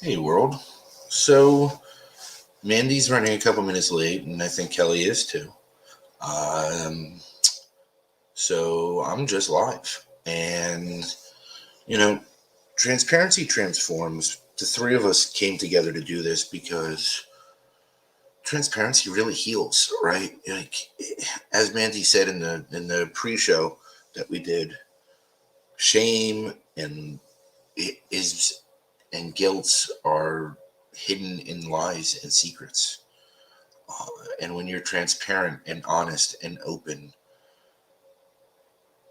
Hey, world. So, Mandy's running a couple minutes late, and I think Kelly is too. Um, so, I'm just live. And, you know, transparency transforms. The three of us came together to do this because transparency really heals, right? Like, as Mandy said in the pre-show that we did, shame is and guilt are hidden in lies and secrets. Uh, and when you're transparent and honest and open,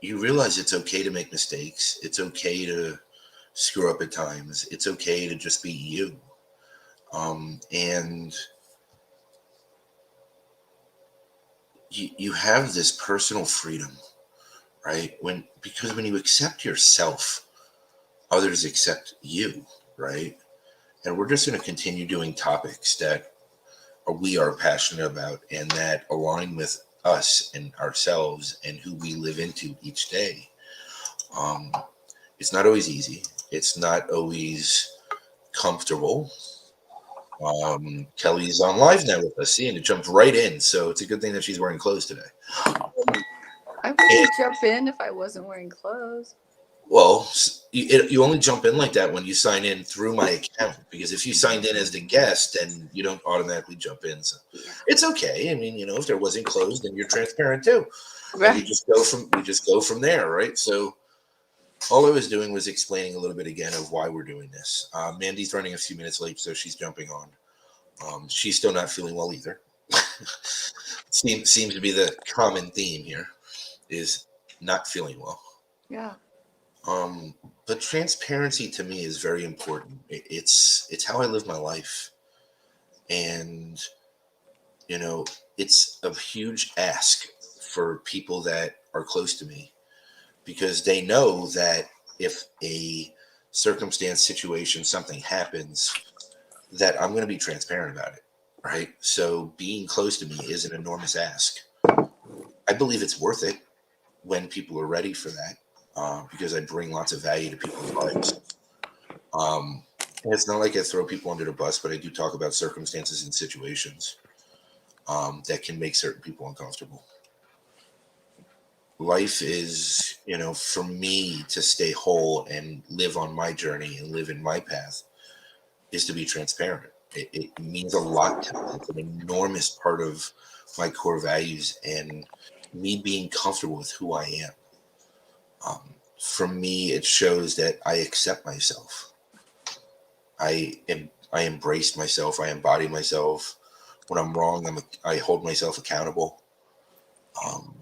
you realize it's okay to make mistakes. It's okay to screw up at times. It's okay to just be you. And you have this personal freedom, right? Because when you accept yourself, others accept you, right? And we're just going to continue doing topics that we are passionate about and that align with us and ourselves and who we live into each day. Um, it's not always easy. It's not always comfortable. Kelly's on live now with us. See, and it jumped right in. So it's a good thing that she's wearing clothes today. I And, wouldn't jump in if I wasn't wearing clothes. well, you only jump in like that when you sign in through my account. Because if you signed in as the guest, then you don't automatically jump in. So Yeah. it's okay. I mean, if there wasn't clothes, then you're transparent too, and Right. we just go from there, right? So all I was doing was explaining a little bit again of why we're doing this. Mandy's running a few minutes late, so she's jumping on. She's still not feeling well either. Seems to be the common theme here is not feeling well. Yeah. Um, but transparency to me is very important. It's how I live my life, and you know it's a huge ask for people that are close to me because they know that if a circumstance, situation, something happens, that I'm going to be transparent about it, right? So being close to me is an enormous ask. I believe it's worth it when people are ready for that, because I bring lots of value to people's lives. Um, and it's not like I throw people under the bus, but I do talk about circumstances and situations that can make certain people uncomfortable. Life is, for me to stay whole and live on my journey and live in my path is to be transparent. It means a lot to me. It's an enormous part of my core values and me being comfortable with who I am. For me, it shows that I accept myself. I embrace myself. I embody myself. When I'm wrong, I hold myself accountable. Um,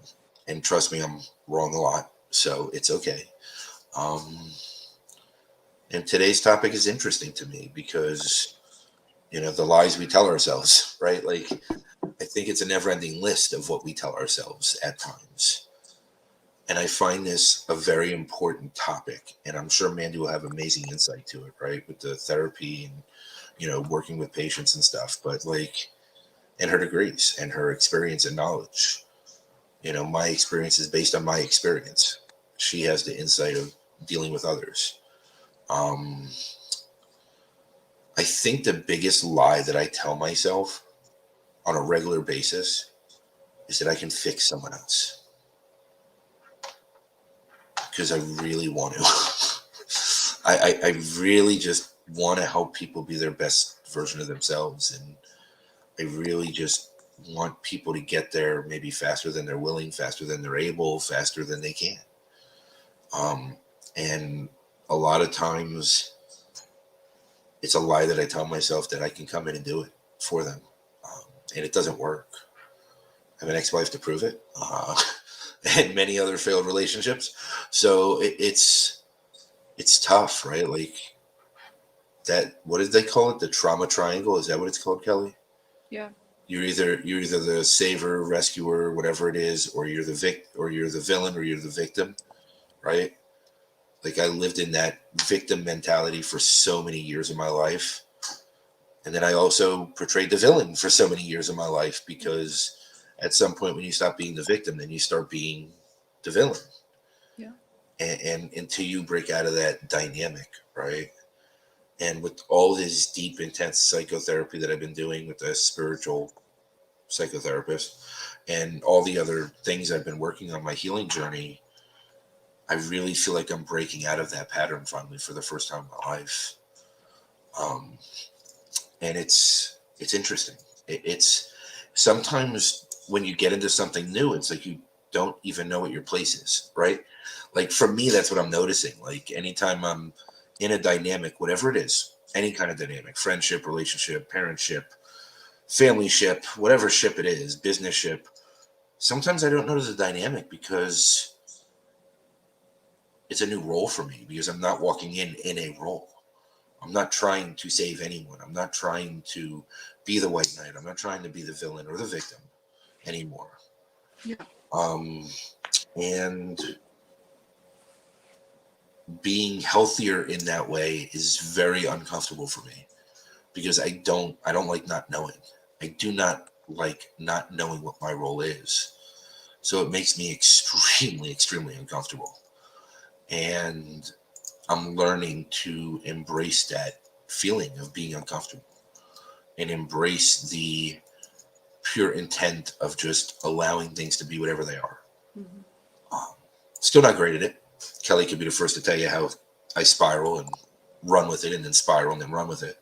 and trust me, I'm wrong a lot, so it's okay. Um, and today's topic is interesting to me because the lies we tell ourselves, right? Like I think it's a never-ending list of what we tell ourselves at times. And I find this a very important topic. And I'm sure Mandy will have amazing insight to it, right? With the therapy and, working with patients and stuff. But like, and her degrees and her experience and knowledge. My experience is based on my experience. She has the insight of dealing with others. Um, I think the biggest lie that I tell myself on a regular basis is that I can fix someone else because I really want to. I really just want to help people be their best version of themselves. And I really just want people to get there maybe faster than they're willing, faster than they're able, faster than they can. Um, and a lot of times it's a lie that I tell myself that I can come in and do it for them. And it doesn't work. I have an ex wife to prove it, and many other failed relationships. So it's tough, right? Like that. What did they call it? The trauma triangle. Is that what it's called, Kelly? Yeah. You're either the saver, rescuer, whatever it is, or you're the villain, or you're the victim, right? Like I lived in that victim mentality for so many years of my life, and then I also portrayed the villain for so many years of my life because at some point when you stop being the victim, then you start being the villain, Yeah. and until you break out of that dynamic, right? And with all this deep, intense psychotherapy that I've been doing with a spiritual psychotherapist and all the other things I've been working on my healing journey, I really feel like I'm breaking out of that pattern finally for the first time in my life. Um, and it's interesting. It's sometimes when you get into something new, it's like you don't even know what your place is, right? Like for me, that's what I'm noticing. Like anytime I'm in a dynamic, whatever it is, any kind of dynamic, friendship, relationship, parentship, family ship, whatever ship it is, business ship, sometimes I don't know the dynamic because it's a new role for me because I'm not walking in a role. I'm not trying to save anyone. I'm not trying to be the white knight. I'm not trying to be the villain or the victim anymore. Yeah. Um, and being healthier in that way is very uncomfortable for me because I don't like not knowing. I do not like not knowing what my role is. So it makes me extremely, extremely uncomfortable. And I'm learning to embrace that feeling of being uncomfortable and embrace the pure intent of just allowing things to be whatever they are. Mm-hmm. Um, Still not great at it. Kelly could be the first to tell you how I spiral and run with it and then spiral and then run with it.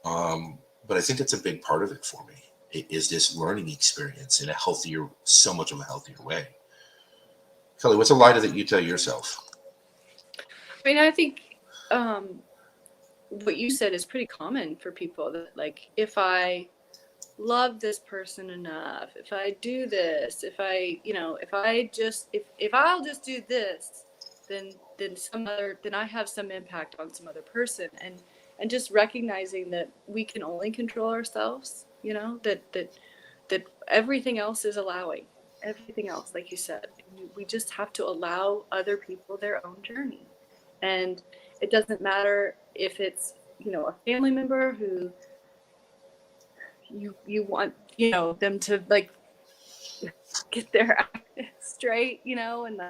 But I think that's a big part of it for me. It is this learning experience in a healthier, so much of a healthier way. Kelly, what's a lie that you tell yourself? I mean, I think um, what you said is pretty common for people that, like, if I love this person enough, if I do this, if I, if I just, if I'll just do this, then I have some impact on some other person. And just recognizing that we can only control ourselves, that everything else is allowing. Everything else, like you said, we just have to allow other people their own journey. And it doesn't matter if it's, a family member who you want, them to, like, get their act straight, and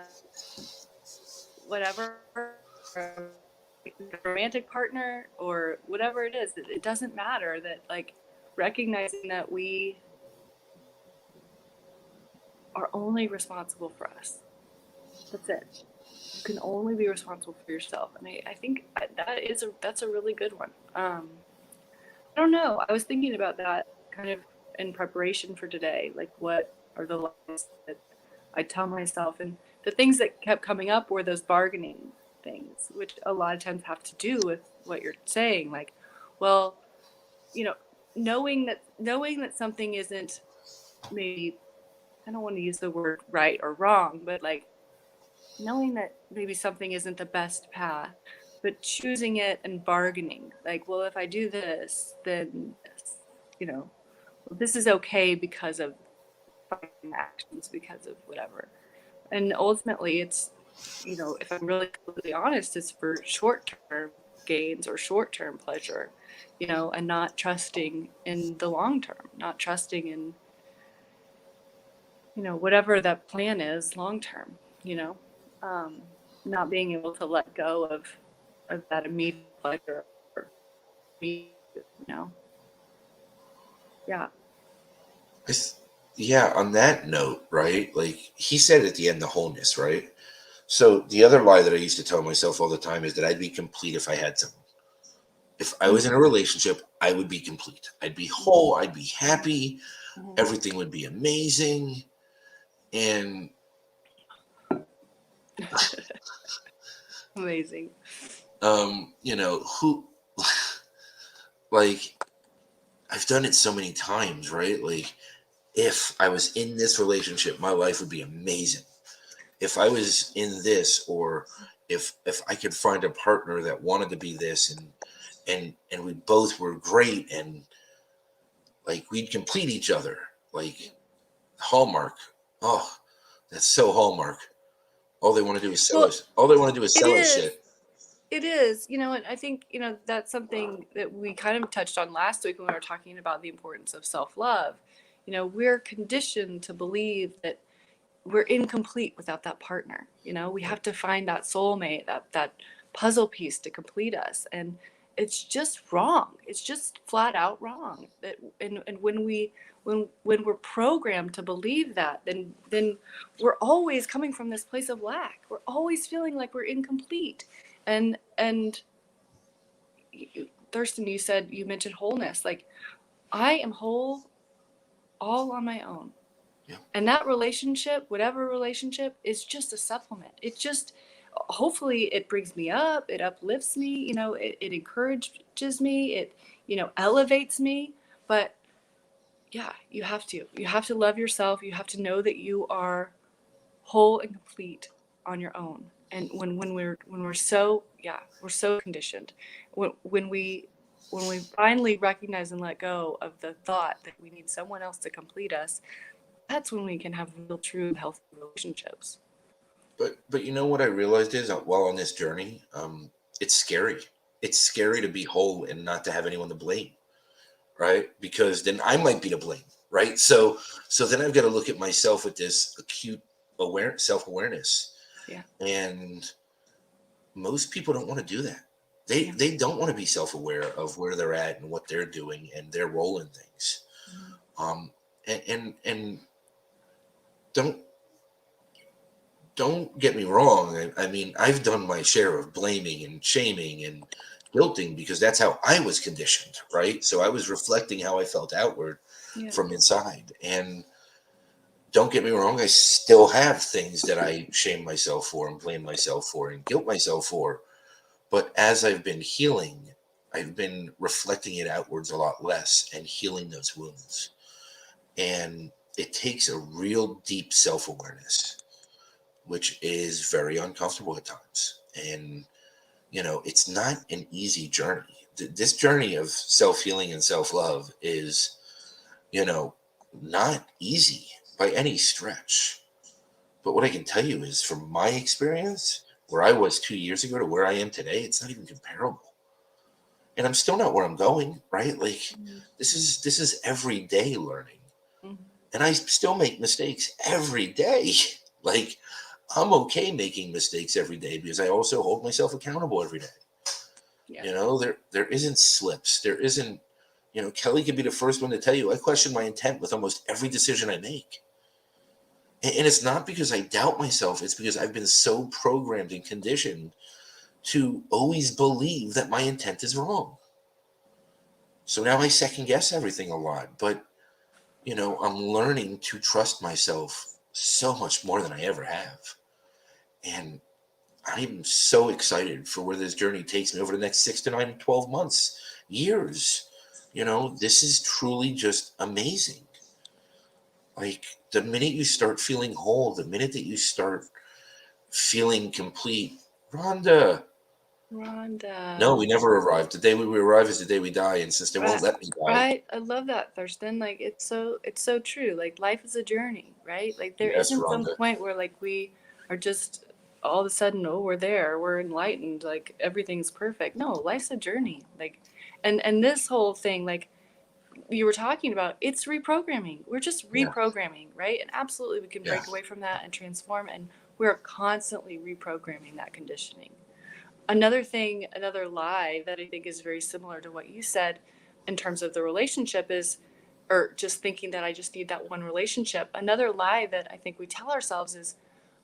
whatever, or romantic partner or whatever it is. It doesn't matter. That, like, recognizing that we are only responsible for us. That's it. You can only be responsible for yourself. And I think that's a really good one. I don't know. I was thinking about that kind of in preparation for today. Like, what are the lies that I tell myself? And the things that kept coming up were those bargaining things, which a lot of times have to do with what you're saying. Like, well, you know, knowing that something isn't, maybe, I don't want to use the word right or wrong, but, like, knowing that maybe something isn't the best path, but choosing it and bargaining. Like, well, if I do this, then this, this is okay because of actions, because of whatever. And ultimately, it's, if I'm really completely honest, it's for short term gains or short term pleasure, and not trusting in the long term, not trusting in, whatever that plan is long term, um, not being able to let go of that immediate pleasure, or me, you know, yeah. I th- yeah, on that note, right? Like he said at the end, the wholeness, right? So the other lie that I used to tell myself all the time is that I'd be complete if I had someone. If I was in a Mm-hmm. relationship, I would be complete. I'd be whole. I'd be happy. Mm-hmm. Everything would be amazing. And Amazing. who like I've done it so many times, right? Like if I was in this relationship, my life would be amazing. If I was in this, or if I could find a partner that wanted to be this, and we both were great, and like we'd complete each other, like Hallmark. Oh, that's so Hallmark. All they want to do is sell Well, us. All they want to do is it sell us is. shit. It is, and I think, that's something that we kind of touched on last week when we were talking about the importance of self-love. We're conditioned to believe that we're incomplete without that partner. We have to find that soulmate, that puzzle piece to complete us. And it's just wrong. It's just flat out wrong. That and when we're programmed to believe that, then we're always coming from this place of lack. We're always feeling like we're incomplete. And Thurston, you mentioned wholeness. Like, I am whole all on my own. Yeah. And that relationship, whatever relationship, is just a supplement. It just, hopefully it brings me up, it uplifts me, it encourages me, it, elevates me. But yeah, you have to love yourself. You have to know that you are whole and complete on your own. And when we're so, we're so conditioned. When we finally recognize and let go of the thought that we need someone else to complete us, that's when we can have real, true, healthy relationships. But you know what I realized is, while on this journey, it's scary. It's scary to be whole and not to have anyone to blame, right? Because then I might be to blame, right? So then I've got to look at myself with this acute self-awareness. Yeah. And most people don't want to do that. Yeah. They don't want to be self-aware of where they're at and what they're doing and their role in things. And don't get me wrong. I mean, I've done my share of blaming and shaming and guilting because that's how I was conditioned, right? So I was reflecting how I felt outward from inside. And don't get me wrong, I still have things that I shame myself for and blame myself for and guilt myself for. But as I've been healing, I've been reflecting it outwards a lot less and healing those wounds. And it takes a real deep self-awareness, which is very uncomfortable at times. And, it's not an easy journey. This journey of self-healing and self-love is, not easy by any stretch. But what I can tell you is, from my experience, where I was 2 years ago to where I am today, it's not even comparable. And I'm still not where I'm going, right? Like, this is everyday learning. And I still make mistakes every day. Like, I'm okay making mistakes every day because I also hold myself accountable every day. Yeah. There isn't slips. There isn't, Kelly could be the first one to tell you, I question my intent with almost every decision I make. And it's not because I doubt myself. It's because I've been so programmed and conditioned to always believe that my intent is wrong. So now I second guess everything a lot. But, I'm learning to trust myself so much more than I ever have. And I'm so excited for where this journey takes me over the next 6 to 9, 12 months, years. This is truly just amazing. Like, the minute you start feeling whole, the minute that you start feeling complete, Rhonda. No, we never arrive. The day we arrive is the day we die, and since they won't let me die. Right. I love that, Thurston. Like, it's so true. Like, life is a journey, right? Like, there isn't some point where, like, we are just all of a sudden, we're there, we're enlightened, like everything's perfect. No, life's a journey. Like, and this whole thing, like you were talking about, it's reprogramming. We're just reprogramming, right? And absolutely we can break away from that and transform, and we're constantly reprogramming that conditioning. Another lie that I think is very similar to what you said in terms of the relationship is, or just thinking that I just need that one relationship. Another lie that I think we tell ourselves is,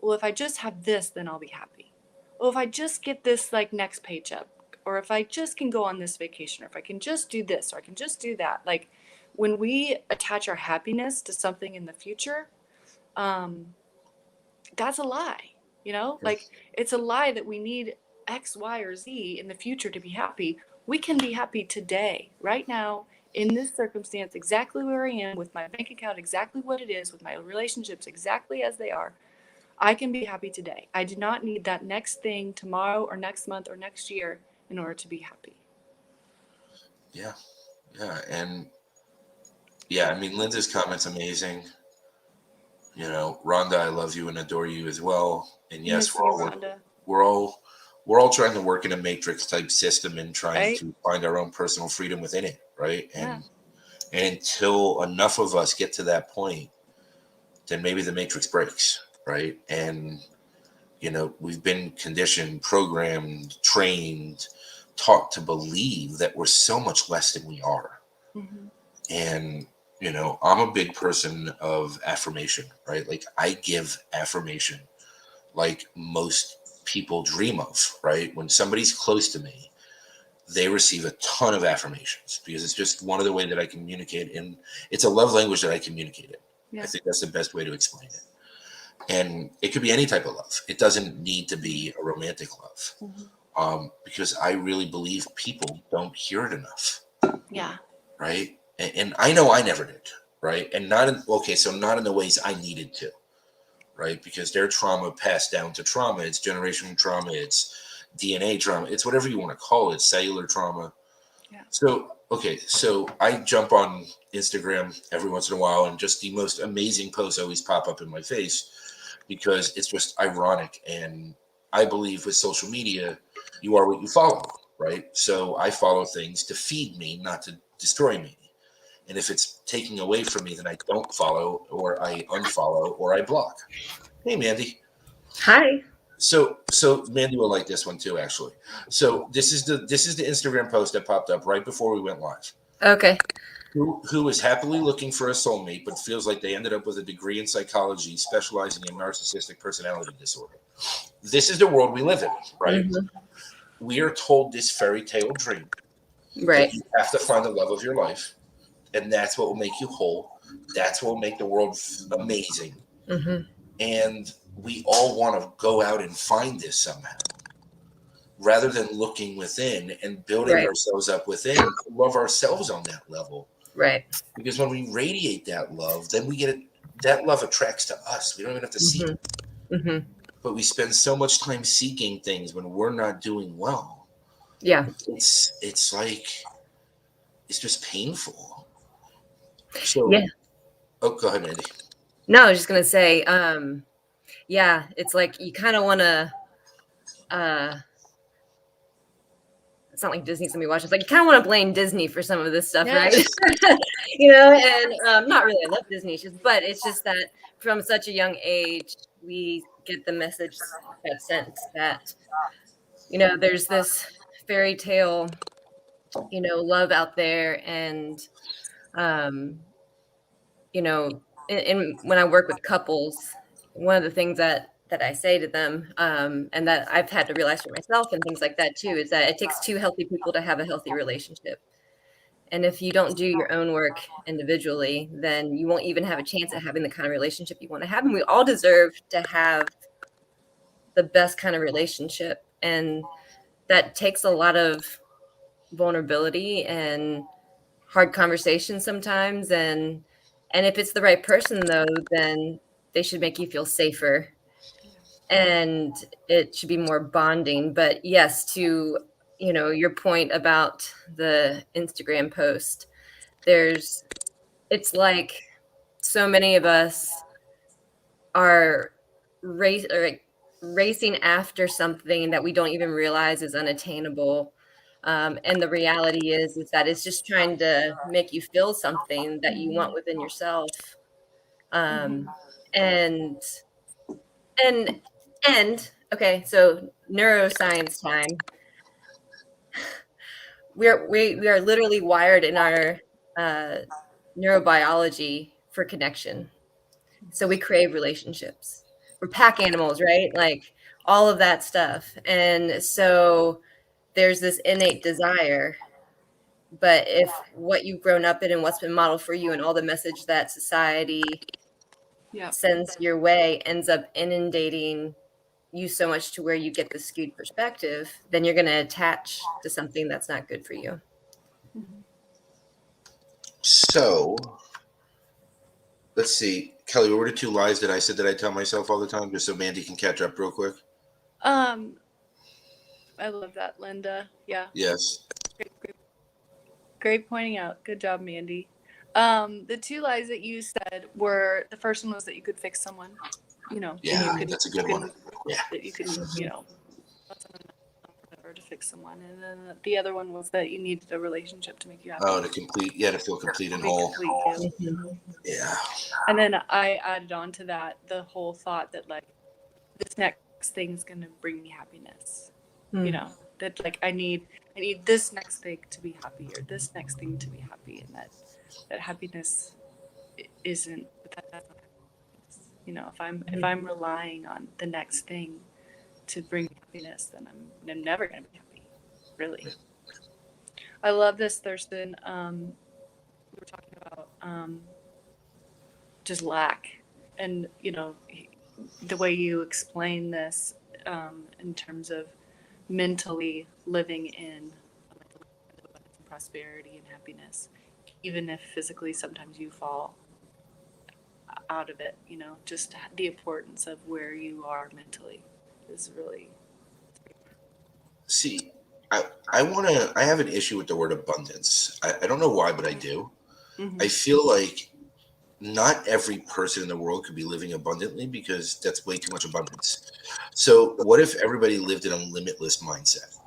well, if I just have this, then I'll be happy. Well, if I just get this like next paycheck, or if I just can go on this vacation, or if I can just do this, or I can just do that. Like, when we attach our happiness to something in the future, that's a lie. Like, it's a lie that we need X, Y, or Z in the future to be happy. We can be happy today, right now, in this circumstance, exactly where I am, with my bank account exactly what it is, with my relationships exactly as they are. I can be happy today. I do not need that next thing tomorrow or next month or next year in order to be happy. Yeah. And I mean, Linda's comment's amazing. Rhonda, I love you and adore you as well. And yes, we're all trying to work in a matrix type system and trying to find our own personal freedom within it, right? And until enough of us get to that point, then maybe the matrix breaks, right? And we've been conditioned, programmed, trained taught to believe that we're so much less than we are. Mm-hmm. And, you know, I'm a big person of affirmation, right? Like, I give affirmation like most people dream of, right? When somebody's close to me, they receive a ton of affirmations because it's just one of the ways that I communicate. And it's a love language that I communicate in. Yeah. I think that's the best way to explain it. And it could be any type of love. It doesn't need to be a romantic love. Because I really believe people don't hear it enough. Yeah. Right. And I know I never did. Right. And not in, okay, so not in the ways I needed to. Right. Because their trauma passed down to trauma. It's generational trauma. It's DNA trauma. It's whatever you want to call it. Cellular trauma. Yeah. So, okay. So I jump on Instagram every once in a while, and just the most amazing posts always pop up in my face because it's just ironic. And I believe with social media, you are what you follow, right? So I follow things to feed me, not to destroy me. And if it's taking away from me, then I don't follow, or I unfollow, or I block. Hey, Mandy. Hi. So Mandy will like this one too, actually. So this is the Instagram post that popped up right before we went live. Okay. Who is happily looking for a soulmate, but feels like they ended up with a degree in psychology, specializing in narcissistic personality disorder. This is the world we live in, right? Mhm. We are told this fairy tale dream that Right. you have to find the love of your life, and that's what will make you whole. That's what will make the world amazing. Hmm. And we all want to go out and find this somehow, rather than looking within and building Right. ourselves up within, love ourselves on that level. Right. Because when we radiate that love, then we get it. That love attracts to us. We don't even have to seek it. Hmm. But we spend so much time seeking things when we're not doing well. Yeah. It's like, it's just painful. So, Yeah. oh, go ahead, Andy. No, I was just gonna say, yeah, it's like you kind of want to. It's not like Disney's gonna be watching. It's like you kind of want to blame Disney for some of this stuff, right? Yes. And not really. I love Disney, but it's just that from such a young age, we get the message that sense that there's this fairy tale, love out there, and um, and when I work with couples, one of the things that I say to them, and that I've had to realize for myself and things like that too, is that it takes two healthy people to have a healthy relationship. And if you don't do your own work individually, then you won't even have a chance at having the kind of relationship you want to have. And we all deserve to have the best kind of relationship. And that takes a lot of vulnerability and hard conversations sometimes. And if it's the right person, though, then they should make you feel safer, and it should be more bonding. But yes, to your point about the Instagram post, it's like so many of us are racing after something that we don't even realize is unattainable. And the reality is that it's just trying to make you feel something that you want within yourself. And and okay, so neuroscience time. We are literally wired in our uh, neurobiology for connection. So we crave relationships. We're pack animals, right? Like all of that stuff. And so there's this innate desire. But if what you've grown up in and what's been modeled for you and all the message that society sends your way ends up inundating you so much to where you get the skewed perspective, then you're going to attach to something that's not good for you. So, let's see. Kelly, what were the two lies that I said that I tell myself all the time, just so Mandy can catch up real quick? I love that, Linda. Yeah. Yes. Great pointing out. Good job, Mandy. The two lies that you said were, the first one was that you could fix someone. Yeah, that's a good one. Yeah. That you can, or to fix someone, and then the other one was that you needed a relationship to make you happy. Oh, to feel complete and whole. Yeah. And then I added on to that the whole thought that like this next thing's gonna bring me happiness. that like I need this next thing to be happy, or this next thing to be happy, and that happiness isn't that's not happiness. You know, if I'm relying on the next thing to bring me happiness, then I'm never gonna be happy. Really. I love this, Thurston. We were talking about just lack, and you know, the way you explain this in terms of mentally living in like abundance and prosperity and happiness, even if physically sometimes you fall out of it. You know, just the importance of where you are mentally is really. See, I have an issue with the word abundance. I don't know why, but I do. Mm-hmm. I feel like not every person in the world could be living abundantly because that's way too much abundance. So what if everybody lived in a limitless mindset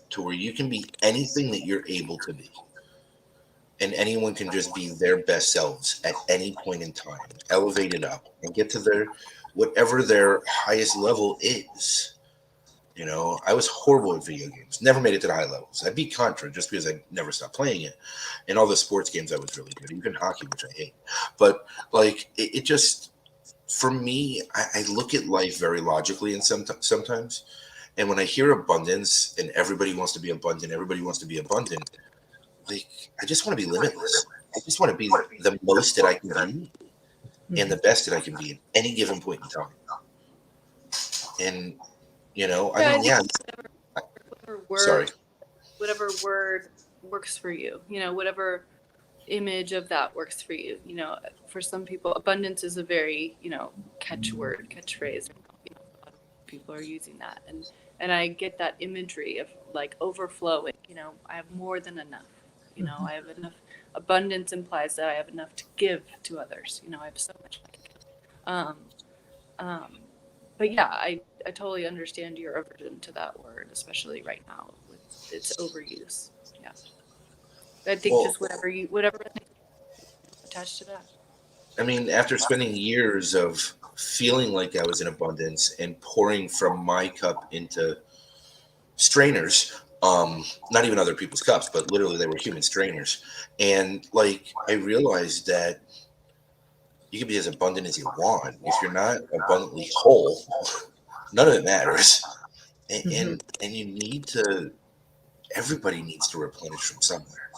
to where you can be anything that you're able to be, and anyone can just be their best selves at any point in time, elevate it up and get to their whatever their highest level is. You know, I was horrible at video games. Never made it to the high levels. I beat Contra just because I never stopped playing it. In all the sports games, I was really good. Even hockey, which I hate. But like, it just for me, I look at life very logically, and sometimes, and when I hear abundance and everybody wants to be abundant, everybody wants to be abundant. Like, I just want to be limitless. I just want to be the most that I can be and the best that I can be at any given point in time. And you know, I mean, yeah. Whatever word, Sorry. whatever word works for you. You know, whatever image of that works for you. You know, for some people, abundance is a very catchphrase. You know, a lot of people are using that, and I get that imagery of like overflowing. You know, I have more than enough. You know, I have enough. Abundance implies that I have enough to give to others. You know, I have so much I can give. But yeah, I totally understand your aversion to that word, especially right now with its overuse. Yeah, I think just whatever attached to that. I mean, after spending years of feeling like I was in abundance and pouring from my cup into strainers, not even other people's cups, but literally they were human strainers. And like, I realized that you can be as abundant as you want. If you're not abundantly whole, none of it matters. And you need to, everybody needs to replenish from somewhere.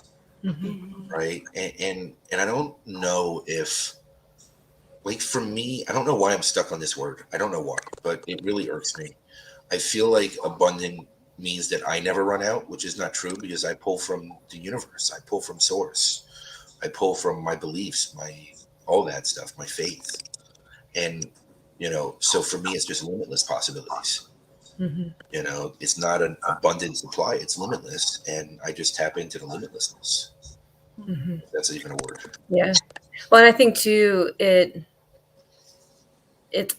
Right. And I don't know if, like, for me, I don't know why I'm stuck on this word. I don't know why, but it really irks me. I feel like abundant means that I never run out, which is not true because I pull from the universe. I pull from source. I pull from my beliefs, all that stuff, my faith. And, you know, so for me, it's just limitless possibilities. You know, it's not an abundant supply, it's limitless. And I just tap into the limitlessness. If that's even a word. Yeah. Well, and I think too, it's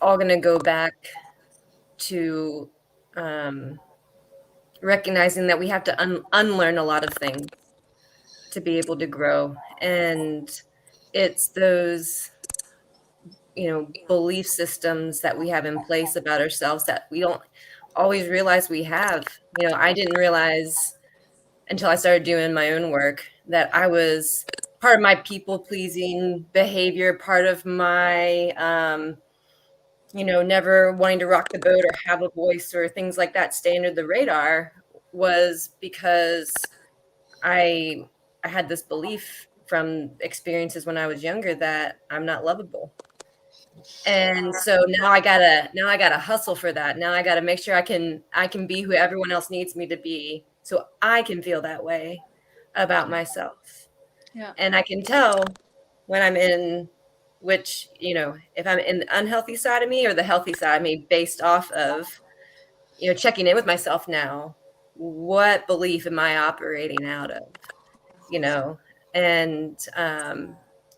all going to go back to recognizing that we have to unlearn a lot of things to be able to grow. And it's those, you know, belief systems that we have in place about ourselves that we don't always realize we have. You know, I didn't realize until I started doing my own work that I was part of my people pleasing behavior, part of my, you know, never wanting to rock the boat or have a voice or things like that stay under the radar was because I had this belief from experiences when I was younger that I'm not lovable. And so now I gotta hustle for that. Now I gotta make sure I can be who everyone else needs me to be so I can feel that way about myself. Yeah. And I can tell when I'm in which, you know, if I'm in the unhealthy side of me or the healthy side of me based off of, you know, checking in with myself now, what belief am I operating out of? You know, and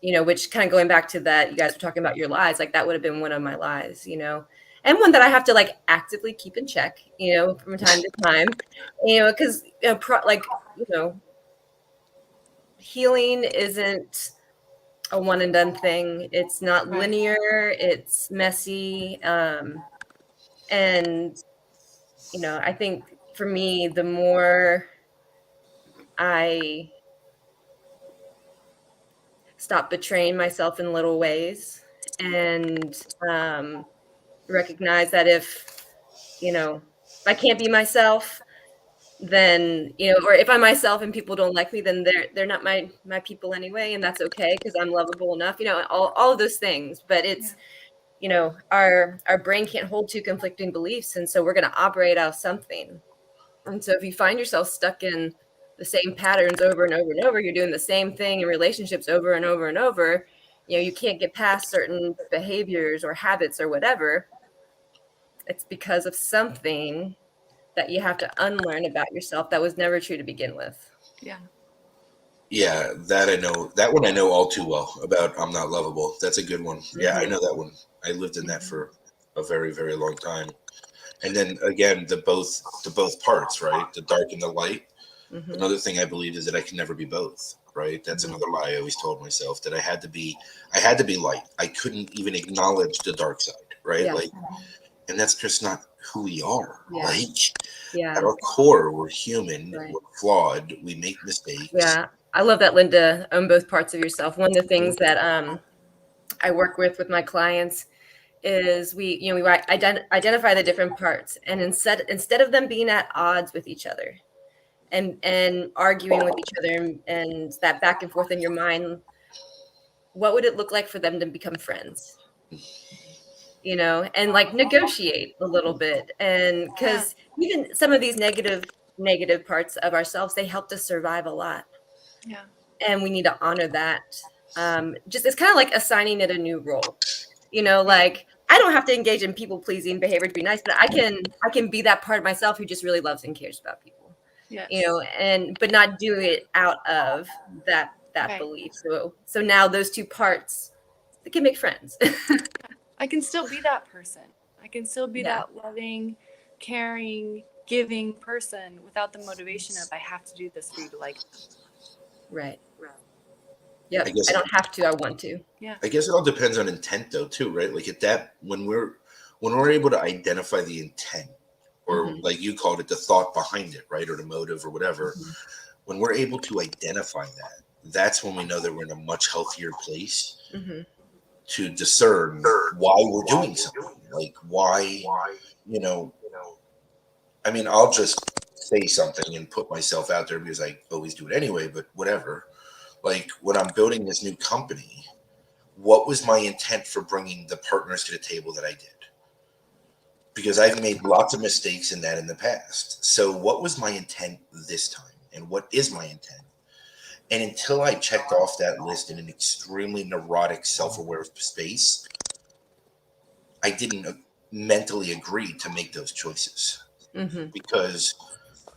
you know, which kind of going back to that, you guys were talking about your lies, like that would have been one of my lies, you know, and one that I have to like actively keep in check, you know, from time to time, you know, because you know, like, you know, healing isn't a one and done thing. It's not linear, it's messy. And, you know, I think for me, the more I stop betraying myself in little ways and recognize that if I can't be myself, then or if I'm myself and people don't like me, then they're not my people anyway, and that's okay because I'm lovable enough, all of those things. But it's our brain can't hold two conflicting beliefs, and so we're going to operate out of something. And so if you find yourself stuck in the same patterns over and over and over, you're doing the same thing in relationships over and over and over, you can't get past certain behaviors or habits or whatever. It's because of something that you have to unlearn about yourself that was never true to begin with. Yeah. Yeah, that I know. That one I know all too well about I'm not lovable. That's a good one. Yeah, I know that one. I lived in that for a very, very long time. And then again, the both parts, right? The dark and the light. Another thing I believe is that I can never be both, right? That's another lie I always told myself, that I had to be light. I couldn't even acknowledge the dark side, right? Yeah. Like, and that's just not who we are. Yeah. Like, at our core, we're human, Right. we're flawed, we make mistakes. Yeah. I love that, Linda. Own both parts of yourself. One of the things that I work with my clients is we identify the different parts, and instead of them being at odds with each other and arguing with each other and that back and forth in your mind, what would it look like for them to become friends? And like negotiate a little bit, and because even some of these negative parts of ourselves, they helped us survive a lot. Yeah. And we need to honor that. Just it's kind of like assigning it a new role. Like I don't have to engage in people pleasing behavior to be nice, but I can be that part of myself who just really loves and cares about people. Yes. But not do it out of that Right. belief. So now those two parts, they can make friends. I can still be that person. I can still be that loving, caring, giving person without the motivation of I have to do this for you to like. Right. Yep. I don't have to. I want to. Yeah. I guess it all depends on intent, though, too, right? Like at that, when we're able to identify the intent, or like you called it, the thought behind it, right, or the motive or whatever. When we're able to identify that, that's when we know that we're in a much healthier place to discern why we're doing something. Like why, I mean, I'll just say something and put myself out there because I always do it anyway, but whatever. Like when I'm building this new company, what was my intent for bringing the partners to the table that I did? Because I've made lots of mistakes in that in the past. So what was my intent this time? And what is my intent? And until I checked off that list in an extremely neurotic, self-aware space, I didn't mentally agree to make those choices. Because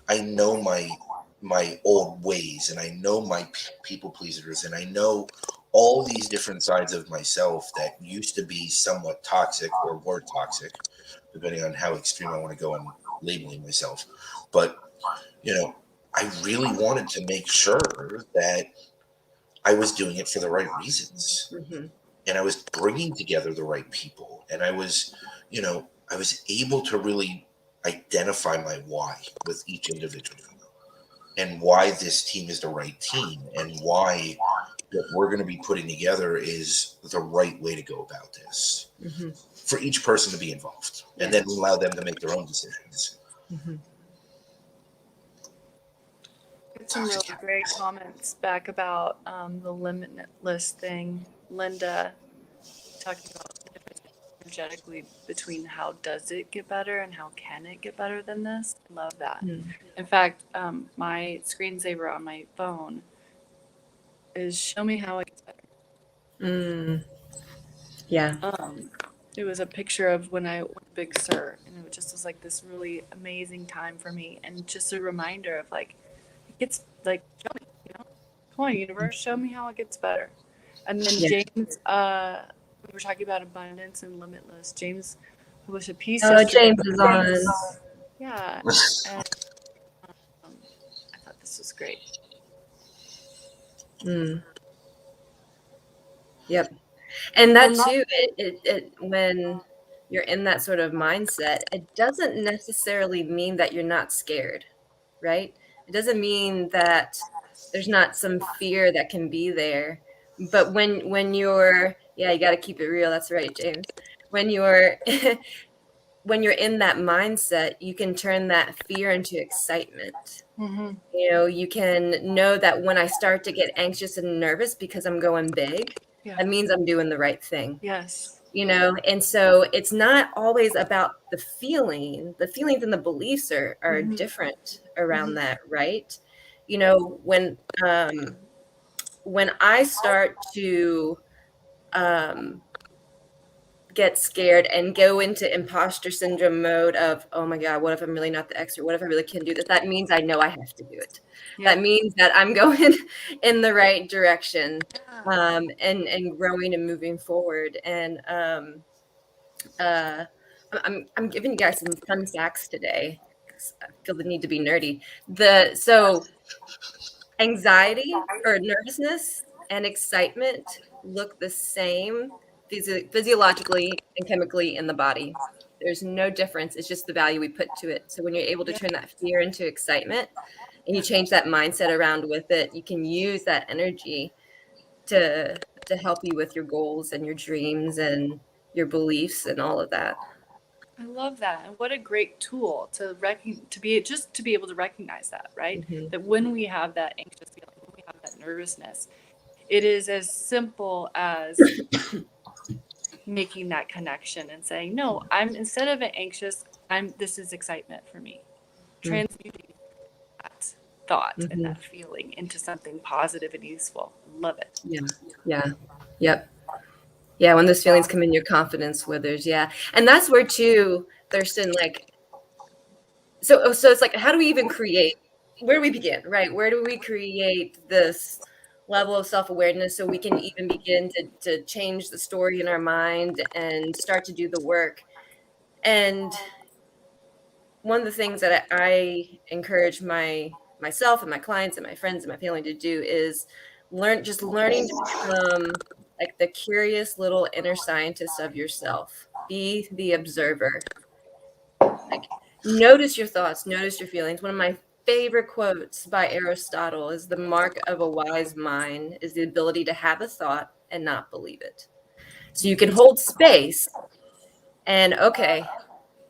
I know my old ways, and I know my people pleasers, and I know all these different sides of myself that used to be somewhat toxic or were toxic, depending on how extreme I want to go in labeling myself. But, I really wanted to make sure that I was doing it for the right reasons. And I was bringing together the right people. And I was able to really identify my why with each individual, and why this team is the right team, and why what we're going to be putting together is the right way to go about this for each person to be involved, and then allow them to make their own decisions. Some really great comments back about the limitless thing. Linda talking about the difference energetically between how does it get better and how can it get better than this. Love that. In fact, my screensaver on my phone is show me how it gets better. Yeah. It was a picture of when I went to Big Sur, and it just was like this really amazing time for me, and just a reminder of like, it gets like, show me, come on, universe, show me how it gets better. And then James, we were talking about abundance and limitless. James published a piece. James is on. Yeah, and I thought this was great. Yep. And that too, it when you're in that sort of mindset, it doesn't necessarily mean that you're not scared, right? It doesn't mean that there's not some fear that can be there. But when you're, yeah, you got to keep it real. That's right, James. When you're when you're in that mindset, you can turn that fear into excitement. Mm-hmm. You know, you can know that when I start to get anxious and nervous because I'm going big, Yeah. that means I'm doing the right thing. Yes. You know, and so it's not always about the feeling. The feelings and the beliefs are Mhm. different around Mhm. that, right? You know, when I start to get scared and go into imposter syndrome mode of, oh my God, what if I'm really not the expert? What if I really can do this? That means I know I have to do it. Yeah. That means that I'm going in the right direction, Yeah. and growing and moving forward. And uh, I'm giving you guys some fun facts today, 'cause I feel the need to be nerdy. So anxiety or nervousness and excitement look the same physiologically and chemically in the body. There's no difference. It's just the value we put to it. So when you're able to Yeah. turn that fear into excitement and you change that mindset around with it, you can use that energy to help you with your goals and your dreams and your beliefs and all of that. I love that. And what a great tool to be able to recognize that, right? Mhm. That when we have that anxious feeling, when we have that nervousness, it is as simple as making that connection and saying, no, I'm instead of an anxious, this is excitement for me. Transmuting that thought and Mhm. that feeling into something positive and useful. Love it. Yeah. Yeah. Yep. Yeah, when those feelings come in, your confidence withers. Yeah, and that's where too, Thurston. Like, so it's like, how do we even create? Where do we begin? Right? Where do we create this level of self awareness so we can even begin to change the story in our mind and start to do the work? And one of the things that I encourage myself and my clients and my friends and my family to do is learning to become like the curious little inner scientist of yourself. Be the observer. Like, notice your thoughts, notice your feelings. One of my favorite quotes by Aristotle is, the mark of a wise mind is the ability to have a thought and not believe it. So you can hold space and, okay,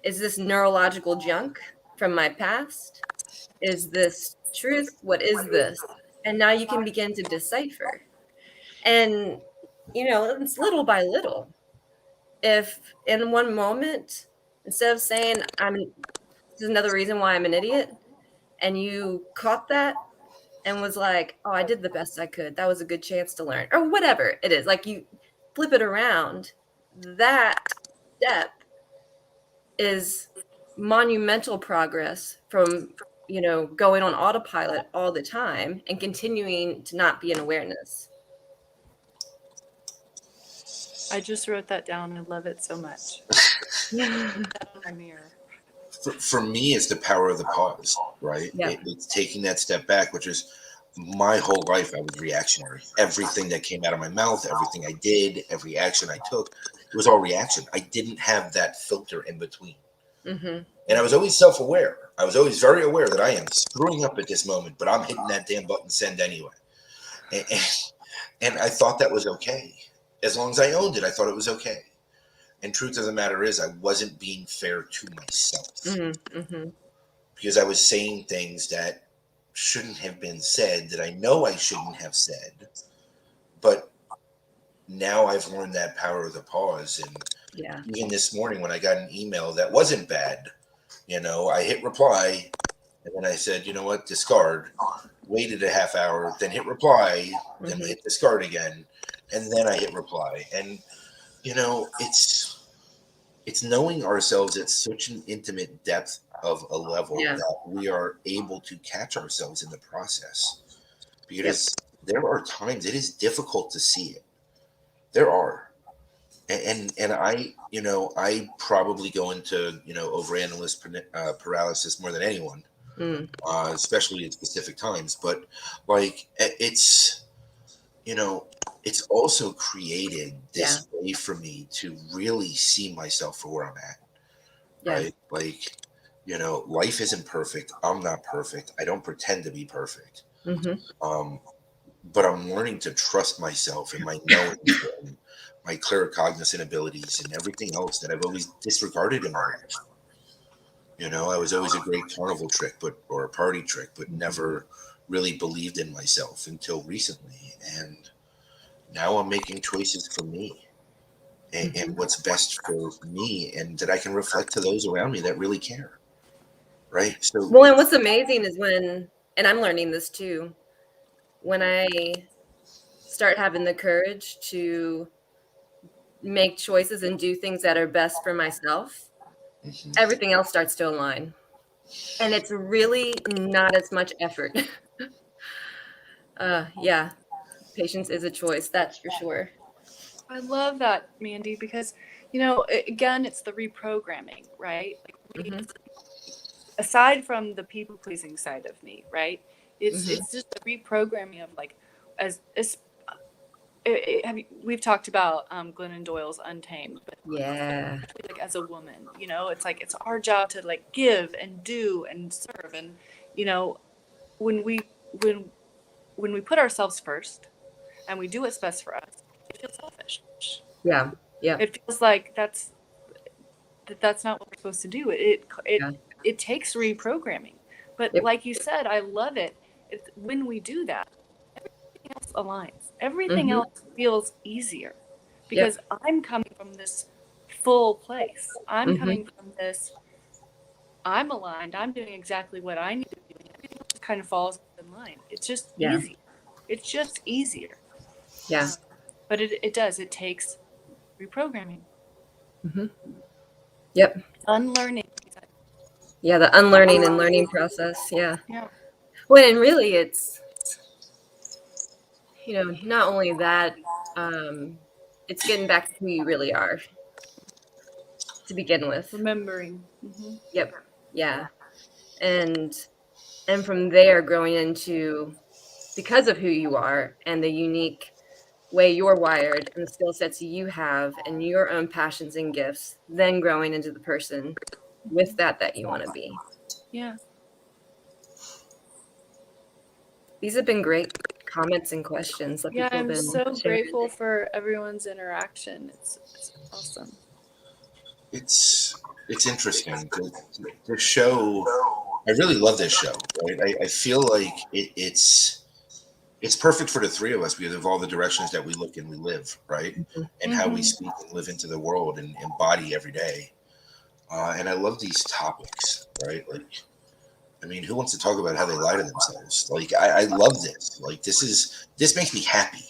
is this neurological junk from my past? Is this truth? What is this? And now you can begin to decipher. And, you know, it's little by little. If in one moment, instead of saying, this is another reason why I'm an idiot, and you caught that and was like, oh, I did the best I could. That was a good chance to learn, or whatever it is. Like, you flip it around, that step is monumental progress from, you know, going on autopilot all the time and continuing to not be in awareness. I just wrote that down. I love it so much. That on my mirror. For me, it's the power of the pause, right? Yeah. It's taking that step back, which is my whole life. I was reactionary. Everything that came out of my mouth, everything I did, every action I took, it was all reaction. I didn't have that filter in between. Mm-hmm. And I was always self-aware. I was always very aware that I am screwing up at this moment, but I'm hitting that damn button send anyway. And I thought that was okay. As long as I owned it, I thought it was okay. And truth of the matter is, I wasn't being fair to myself Mm-hmm. Mm-hmm. because I was saying things that shouldn't have been said, that I know I shouldn't have said. But now I've learned that power of the pause. And Yeah. even this morning when I got an email that wasn't bad, I hit reply and then I said, you know what, discard. Waited a half hour, then hit reply, then Mm-hmm. hit discard again, and then I hit reply. And it's knowing ourselves at such an intimate depth of a level Yeah. that we are able to catch ourselves in the process. Yep. Because there are times it is difficult to see it. There are. And I probably go into overanalyst paralysis more than anyone, Mm. especially at specific times. But like it's it's also created Yeah. this way for me to really see myself for where I'm at. Yeah. Right? Like, life isn't perfect. I'm not perfect. I don't pretend to be perfect. Mm-hmm. But I'm learning to trust myself and my knowing and my claircognizant abilities and everything else that I've always disregarded in my life. I was always a great carnival trick, or a party trick, but never really believed in myself until recently. And now I'm making choices for me and what's best for me, and that I can reflect to those around me that really care. Right. So, Well, and what's amazing is and I'm learning this too, when I start having the courage to make choices and do things that are best for myself, mhm. everything else starts to align. And it's really not as much effort. Yeah, patience is a choice, that's for sure. I love that, Mandy, because again, it's the reprogramming, right? Like Mm-hmm. aside from the people pleasing side of me, right? It's Mm-hmm. it's just the reprogramming of like as we've talked about Glennon Doyle's Untamed, but Yeah. like as a woman, it's like it's our job to like give and do and serve, and when we when when we put ourselves first and we do what's best for us, it feels selfish. Yeah. Yeah. It feels like that's not what we're supposed to do. Yeah. It takes reprogramming, but Yep. like you said, I love it. When we do that, everything else aligns. Everything Mm-hmm. else feels easier Yep. because I'm coming from this full place. I'm Mm-hmm. coming from this. I'm aligned. I'm doing exactly what I need to be doing. Everything else just kind of falls in line. It's just Yeah. easy. It's just easier. Yeah. But it does. It takes reprogramming, Mm-hmm. Yep. unlearning. Yeah, the unlearning and learning process. Yeah. Yeah. Well, and really it's, not only that, it's getting back to who you really are to begin with. Remembering. Hmm. Yep. Yeah. And from there growing into, because of who you are and the unique way you're wired and the skill sets you have and your own passions and gifts, then growing into the person with that you want to be. Yeah. These have been great comments and questions that Yeah, people have I'm been so sharing. grateful for everyone's interaction. It's awesome. It's interesting. The show, I really love this show. Right? I feel like it's perfect for the three of us because of all the directions that we look and we live, right? And how we Hmm. speak and live into the world and embody every day. And I love these topics, right? Like, I mean, who wants to talk about how they lie to themselves? Like, I love this. Like, this makes me happy.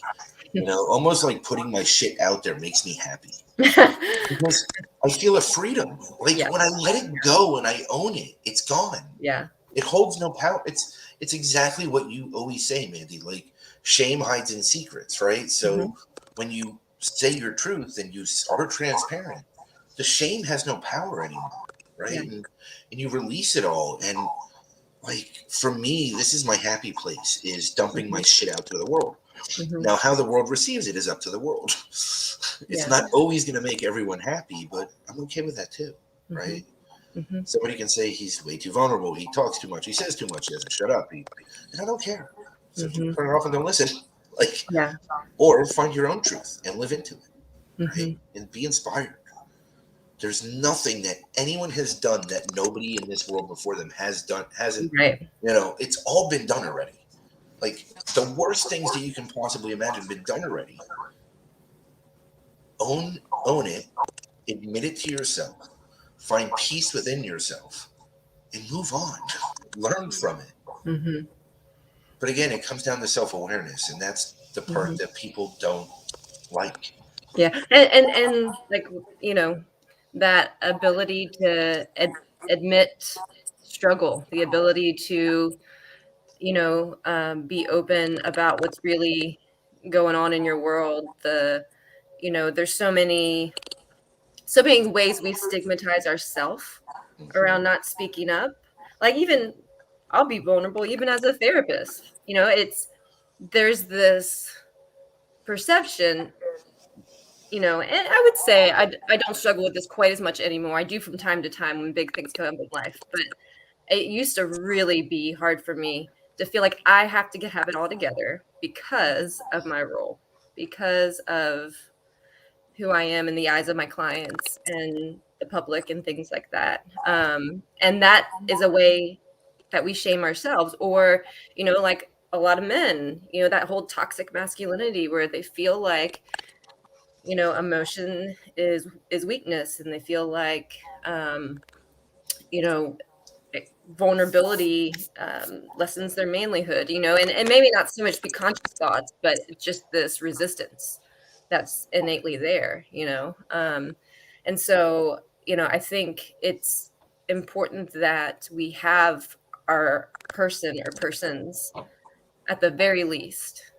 Almost like putting my shit out there makes me happy because I feel a freedom. Like Yeah. when I let it go and I own it, it's gone. Yeah. It holds no power. It's exactly what you always say, Mandy. Like shame hides in secrets, right? So when you say your truth and you are transparent, the shame has no power anymore, right? Yeah. And you release it all. And like for me, this is my happy place: is dumping my shit out to the world. Mm-hmm. Now, how the world receives it is up to the world. It's Yeah. not always going to make everyone happy, but I'm okay with that too, right? Mm-hmm. Somebody can say he's way too vulnerable, he talks too much, he says too much, he doesn't shut up. And I don't care. So just Mm-hmm. turn it off and don't listen. Like, Yeah. or find your own truth and live into it, Mm-hmm. right? And be inspired. There's nothing that anyone has done that nobody in this world before them hasn't. Right. It's all been done already. Like the worst things that you can possibly imagine been done already. Own it, admit it to yourself, find peace within yourself, and move on. Learn from it. Mm-hmm. But again, it comes down to self-awareness, and that's the part that people don't like. Yeah. And like, that ability to admit struggle, the ability to, be open about what's really going on in your world. There's so many ways we stigmatize ourselves around not speaking up. Like, even I'll be vulnerable even as a therapist. There's this perception, and I would say I don't struggle with this quite as much anymore. I do from time to time when big things come up in life, but it used to really be hard for me to feel like I have to have it all together because of my role, because of who I am in the eyes of my clients and the public and things like that. And that is a way that we shame ourselves, or, like a lot of men, that whole toxic masculinity where they feel like, emotion is weakness, and they feel like, you know, vulnerability lessens their manlyhood, and maybe not so much be conscious thoughts, but just this resistance that's innately there, and so, I think it's important that we have our person or persons at the very least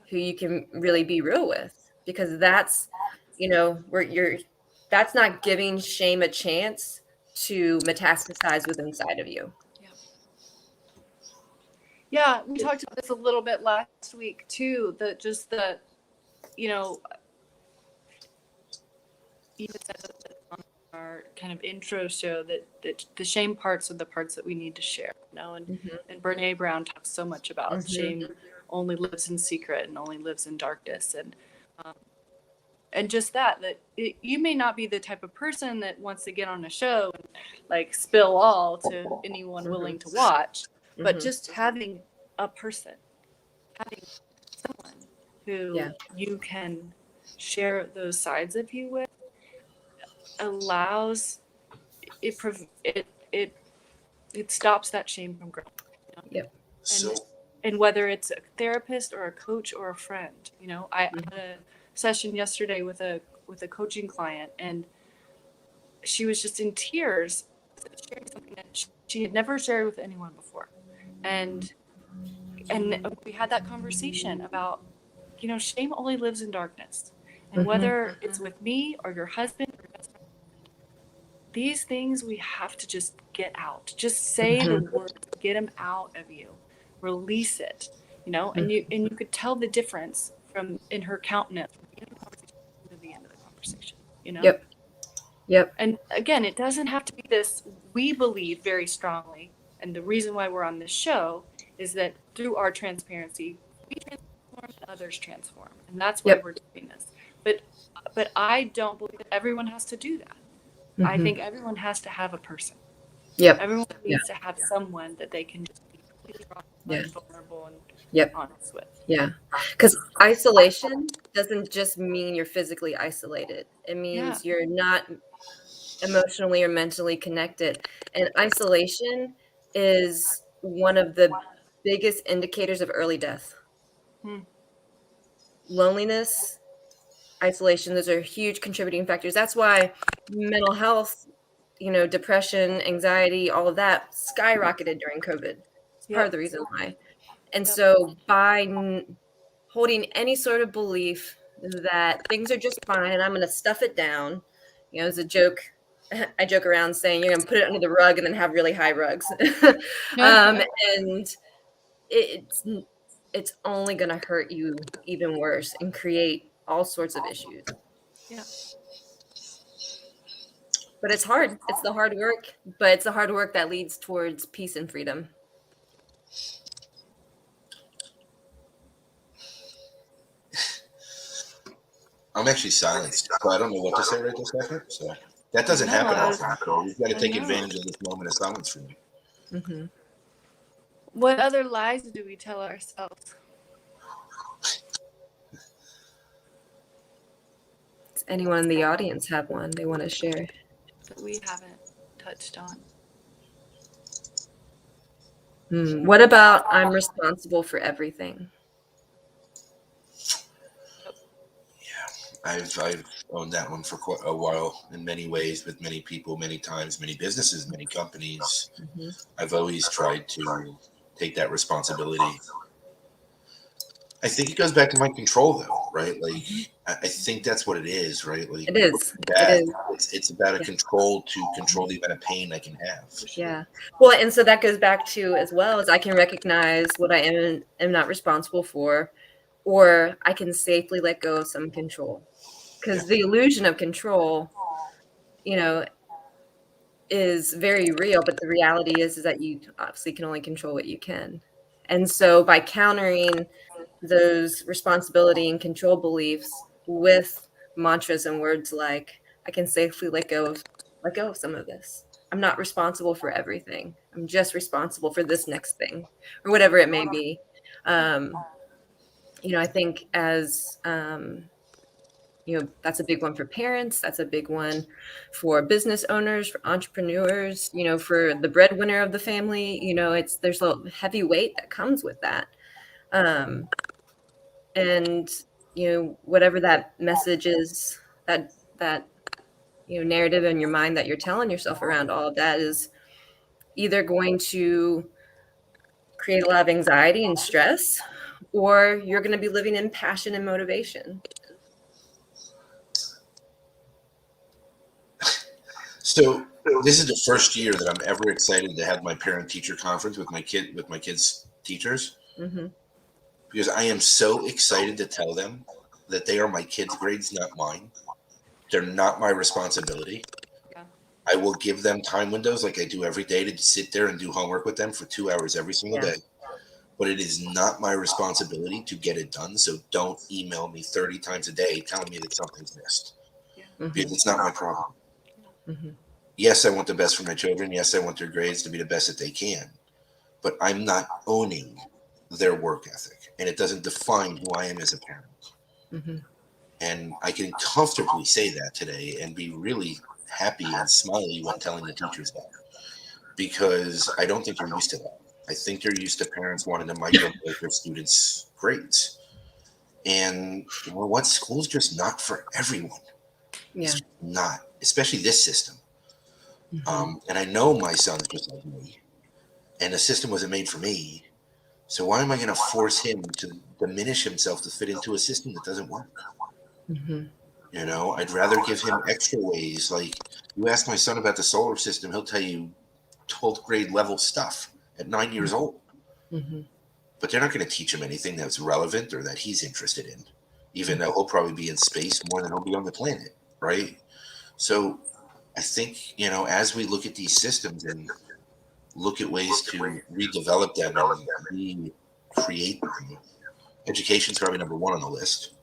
who you can really be real with, because that's, where that's not giving shame a chance to metastasize with inside of you. Yeah, we talked about this a little bit last week too. Even said on our kind of intro show that the shame parts are the parts that we need to share, and Brene Brown talks so much about shame only lives in secret and only lives in darkness, and just that you may not be the type of person that wants to get on a show and like spill all to anyone willing to watch, but just having a person, having someone who you can share those sides of you with allows it stops that shame from growing. Yep. And whether it's a therapist or a coach or a friend, I had a session yesterday with a coaching client, and she was just in tears, sharing something that she had never shared with anyone before, and we had that conversation about, shame only lives in darkness, and whether it's with me or your husband or your best friend, these things we have to just get out. Just say the words, get them out of you, release it, and you could tell the difference from in her countenance from the end of the conversation to the end of the conversation, Yep. And again, it doesn't have to be this. We believe very strongly, and the reason why we're on this show is that through our transparency, we transform and others transform, and that's why we're doing this. But I don't believe that everyone has to do that. I think everyone has to have a person. Everyone needs to have someone that they can just be completely raw and vulnerable and honest with. Yeah. Because isolation doesn't just mean you're physically isolated. It means you're not emotionally or mentally connected. And isolation is one of the biggest indicators of early death. Loneliness, isolation, those are huge contributing factors. That's why mental health, depression, anxiety, all of that skyrocketed during COVID. It's part of the reason why. And so by holding any sort of belief that things are just fine and I'm going to stuff it down, as a joke, I joke around saying you're going to put it under the rug and then have really high rugs. And it's only going to hurt you even worse and create all sorts of issues. Yeah. But it's hard. It's the hard work, but it's the hard work that leads towards peace and freedom. I'm actually silenced, so I don't know what to say right this second. So that doesn't happen often. So we've got to take advantage of this moment of silence for me. What other lies do we tell ourselves? Does anyone in the audience have one they want to share that we haven't touched on? What about I'm responsible for everything? I've owned that one for quite a while in many ways, with many people, many times, many businesses, many companies. I've always tried to take that responsibility. I think it goes back to my control, though, right? Like, I think that's what it is, right? Like, it is. It's about a control to control the amount of pain I can have. Yeah. Well, and so that goes back to, as well as I can recognize what I am not responsible for, or I can safely let go of some control. Because the illusion of control, you know, is very real, but the reality is that you obviously can only control what you can. And so by countering those responsibility and control beliefs with mantras and words like, I can safely let go of some of this. I'm not responsible for everything. I'm just responsible for this next thing or whatever it may be. Um, I think as that's a big one for parents. That's a big one for business owners, for entrepreneurs, for the breadwinner of the family. There's a heavy weight that comes with that. Um, and, whatever that message is, that narrative in your mind that you're telling yourself around all of that is either going to create a lot of anxiety and stress, or you're going to be living in passion and motivation. So this is the first year that I'm ever excited to have my parent-teacher conference with my kids' teachers, Mm-hmm. because I am so excited to tell them that they are my kids' grades, not mine. They're not my responsibility. Yeah. I will give them time windows like I do every day to sit there and do homework with them for 2 hours every single day. But it is not my responsibility to get it done. So don't email me 30 times a day telling me that something's missed, Mm-hmm. because it's not my problem. Mm-hmm. Yes, I want the best for my children. Yes, I want their grades to be the best that they can. But I'm not owning their work ethic, and it doesn't define who I am as a parent. Mm-hmm. And I can comfortably say that today and be really happy and smiley when telling the teachers that, because I don't think they're used to that. I think they're used to parents wanting to micromanage their students' grades. And you know what? School's just not for everyone. Yeah. It's not, especially this system. Mm-hmm. And I know my son's just like me, and the system wasn't made for me. So why am I going to force him to diminish himself to fit into a system that doesn't work? Mm-hmm. I'd rather give him extra ways. Like, you ask my son about the solar system, he'll tell you 12th grade level stuff at 9 years old. Mm-hmm. But they're not going to teach him anything that's relevant or that he's interested in, even though he'll probably be in space more than he'll be on the planet, right? So I think, as we look at these systems and look at ways to redevelop them and recreate them, education's probably number one on the list.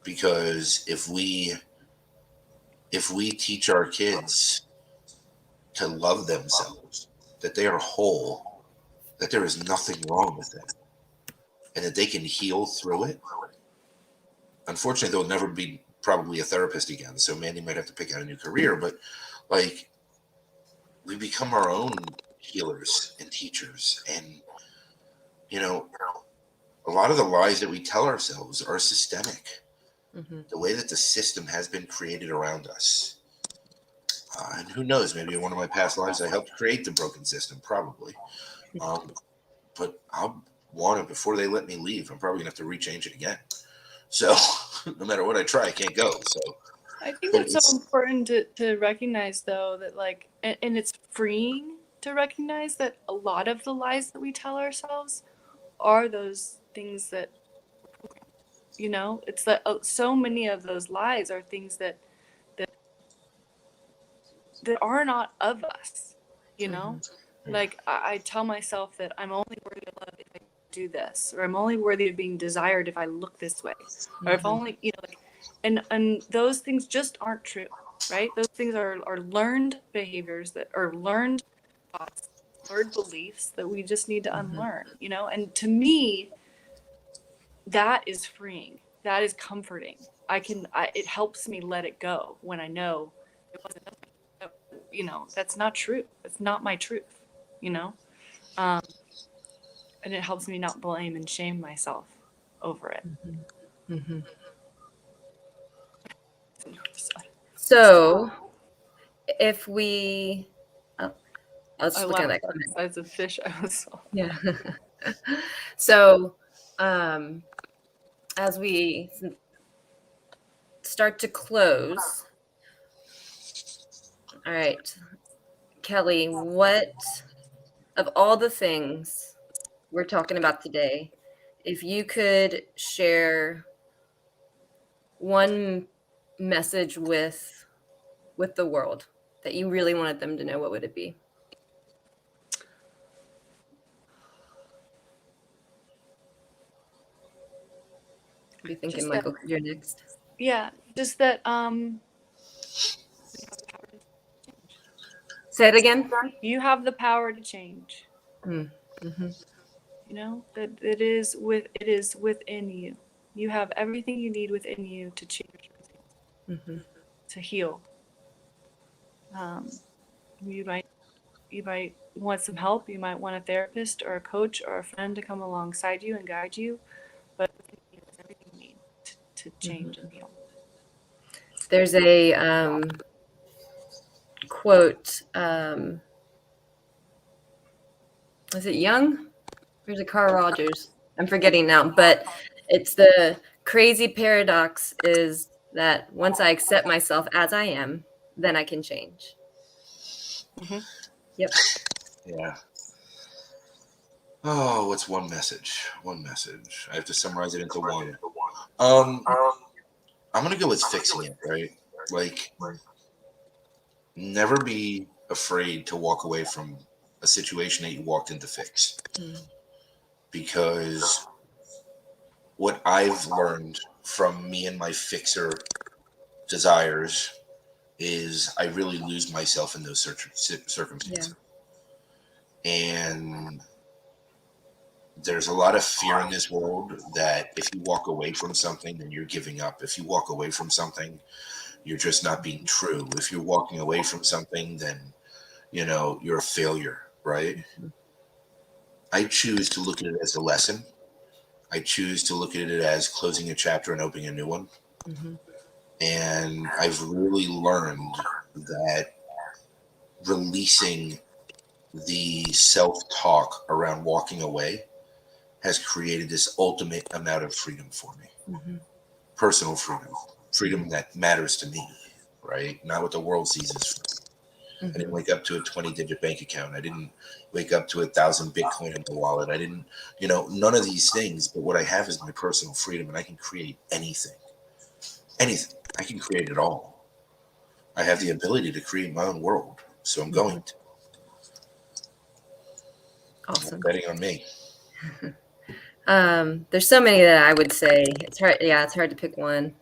Because if we teach our kids to love themselves, that they are whole, that there is nothing wrong with them, and that they can heal through it. Unfortunately, they'll never be probably a therapist again. So Mandy might have to pick out a new career, but like, we become our own healers and teachers. And, a lot of the lies that we tell ourselves are systemic. Mm-hmm. The way that the system has been created around us. And who knows, maybe in one of my past lives, I helped create the broken system, probably. But I'll want it before they let me leave. I'm probably going to have to rechange it again. So no matter what I try, I can't go. So I think but it's so important to recognize, though, that and it's freeing to recognize that a lot of the lies that we tell ourselves are those things that, it's that so many of those lies are things that are not of us, Like I tell myself that I'm only worthy of love if I do this, or I'm only worthy of being desired if I look this way, or if only, and those things just aren't true, right? Those things are learned behaviors that are learned thoughts, learned beliefs that we just need to unlearn, And to me, that is freeing. That is comforting. It helps me let it go when I know it wasn't, that's not true. It's not my truth, and it helps me not blame and shame myself over it. Mm-hmm. So if we, oh, I was I just looking at laughed that at the size of fish I was saw. Yeah. So, as we start to close, all right, Kelly, what of all the things we're talking about today if you could share one message with the world that you really wanted them to know, what would it be? Be thinking, Just that, Michael, you're next. yeah, just that Say it again. you have the power to change. Mm-hmm. You know, that it is within you. You have everything you need within you to change, Mm-hmm. to heal. Um, you might want some help. You might want a therapist or a coach or a friend to come alongside you and guide you. But within you is everything you need to change and heal. There's a quote. Was it Young? Or is it Carl Rogers? I'm forgetting now, but it's the crazy paradox is that once I accept myself as I am, then I can change. Mm-hmm. Yep. Yeah. Oh, what's one message? One message. I have to summarize it into one. Um, I'm gonna go with fixing it, right? Like, never be afraid to walk away from a situation that you walked in to fix. Because what I've learned from me and my fixer desires is I really lose myself in those circumstances. And there's a lot of fear in this world that if you walk away from something, then you're giving up. If you walk away from something, you're just not being true. If you're walking away from something, then, you're a failure, right? I choose to look at it as a lesson. I choose to look at it as closing a chapter and opening a new one. Mm-hmm. And I've really learned that releasing the self-talk around walking away has created this ultimate amount of freedom for me. Mm-hmm. Personal freedom that matters to me, right? Not what the world sees as freedom. I didn't wake up to a 20-digit bank account. I didn't wake up to 1,000 Bitcoin in my wallet. I didn't, none of these things. But what I have is my personal freedom, and I can create anything. Anything. I can create it all. I have the ability to create my own world, so I'm going to. Awesome. I'm betting on me. There's so many that I would say. It's hard. Yeah, it's hard to pick one.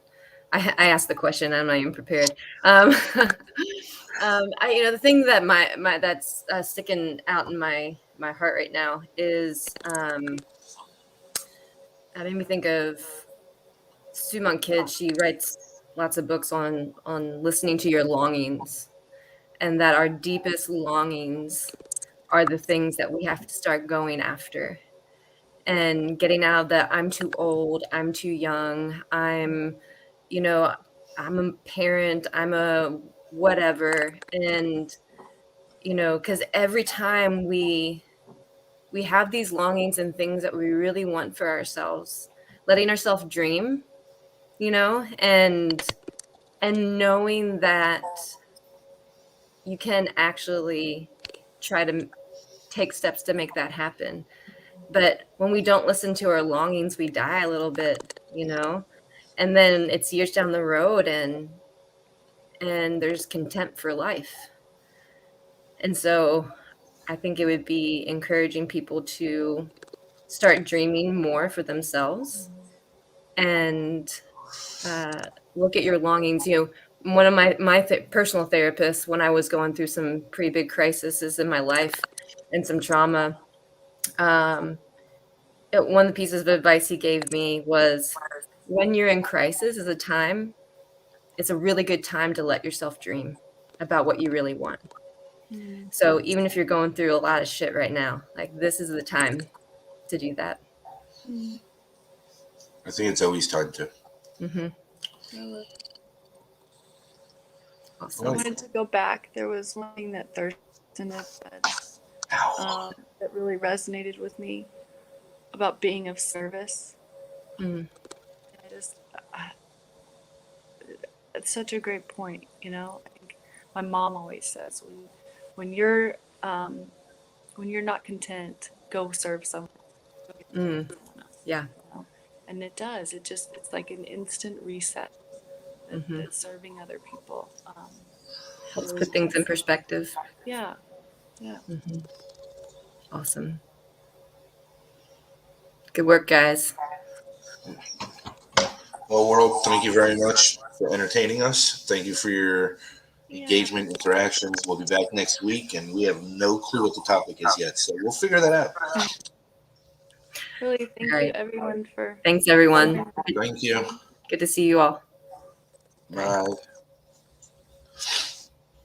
I asked the question. I'm not even prepared. The thing that my that's sticking out in my heart right now is that made me think of Sue Monk Kidd. She writes lots of books on listening to your longings, and that our deepest longings are the things that we have to start going after and getting out of that I'm too old, I'm too young, I'm a parent, I'm a whatever. And because every time we have these longings and things that we really want for ourselves, letting ourselves dream, and knowing that you can actually try to take steps to make that happen. But when we don't listen to our longings, we die a little bit, and then it's years down the road and there's contempt for life. And so I think it would be encouraging people to start dreaming more for themselves and look at your longings. One of my personal therapists, when I was going through some pretty big crises in my life and some trauma, one of the pieces of advice he gave me was, when you're in crisis it's a really good time to let yourself dream about what you really want. So even if you're going through a lot of shit right now, like, this is the time to do that. I think it's always time to. Awesome. I wanted to go back. There was one thing that Thurston had said that really resonated with me about being of service. It's such a great point. I think my mom always says, when you're not content, go serve someone. Yeah. And it does. It's like an instant reset that serving other people. Helps Really put things in does. perspective. Yeah. Yeah. Awesome. Good work, guys. Well, world, thank you very much for entertaining us. Thank you for your engagement, interactions. We'll be back next week, and we have no clue what the topic is yet, so we'll figure that out. Really, thank All you right. everyone for. Thanks, everyone. Thank you. Good to see you all. Bye. Bye.